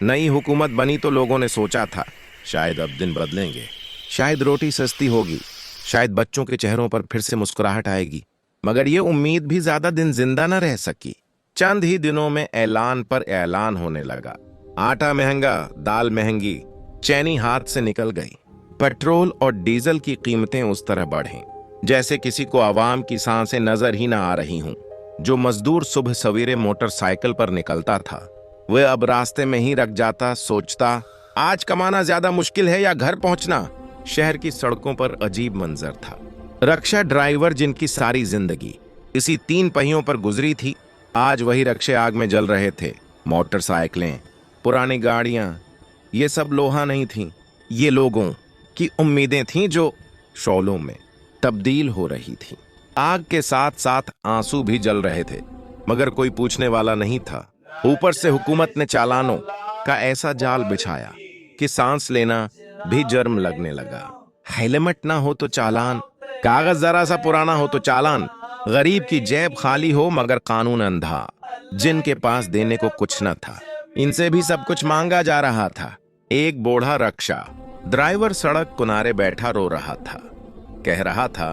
नई हुकूमत बनी तो लोगों ने सोचा था शायद अब दिन बदलेंगे, शायद रोटी सस्ती होगी, शायद बच्चों के चेहरों पर फिर से मुस्कुराहट आएगी। मगर ये उम्मीद भी ज्यादा दिन जिंदा न रह सकी। चंद ही दिनों में ऐलान पर ऐलान होने लगा। आटा महंगा, दाल महंगी, चैनी हाथ से निकल गई। पेट्रोल और डीजल की कीमतें उस तरह बढ़ीं जैसे किसी को आवाम की सांसें नजर ही ना आ रही हूं। जो मजदूर सुबह सवेरे मोटरसाइकिल पर निकलता था वह अब रास्ते में ही रख जाता, सोचता आज कमाना ज्यादा मुश्किल है या घर पहुंचना। शहर की सड़कों पर अजीब मंजर था। रक्षा ड्राइवर जिनकी सारी जिंदगी इसी 3 पहियों पर गुजरी थी, आज वही रक्षे आग में जल रहे थे। मोटरसाइकिलें, पुरानी गाड़ियां, ये सब लोहा नहीं थीं, ये लोगों की उम्मीदें थीं जो शौलों में तब्दील हो रही थीं। आग के साथ साथ आंसू भी जल रहे थे, मगर कोई पूछने वाला नहीं था। ऊपर से हुकूमत ने चालानों का ऐसा जाल बिछाया कि सांस लेना भी जर्म लगने लगा। हेलमेट ना हो तो चालान, कागज जरा सा पुराना हो तो चालान, गरीब की जेब खाली हो मगर कानून अंधा। जिनके पास देने को कुछ न था, इनसे भी सब कुछ मांगा जा रहा था। एक बूढ़ा रक्षा ड्राइवर सड़क किनारे बैठा रो रहा था। कह रहा था,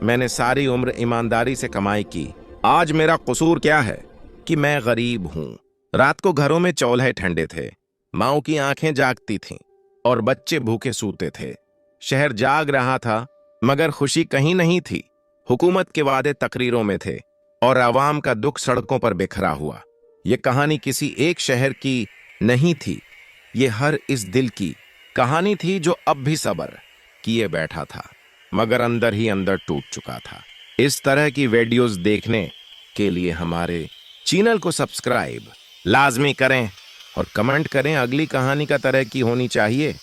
मैंने सारी उम्र ईमानदारी से कमाई की, आज मेरा कसूर क्या है कि मैं गरीब हूं। रात को घरों में चौल्हे ठंडे थे, माओं की आंखें जागती थीं और बच्चे भूखे सूते थे। शहर जाग रहा था मगर खुशी कहीं नहीं थी। हुकूमत के वादे तकरीरों में थे और आवाम का दुख सड़कों पर बिखरा हुआ। ये कहानी किसी एक शहर की नहीं थी, ये हर इस दिल की कहानी थी जो अब भी सब्र किए बैठा था मगर अंदर ही अंदर टूट चुका था। इस तरह की वीडियोस देखने के लिए हमारे चैनल को सब्सक्राइब लाजमी करें और कमेंट करें अगली कहानी का तरह की होनी चाहिए।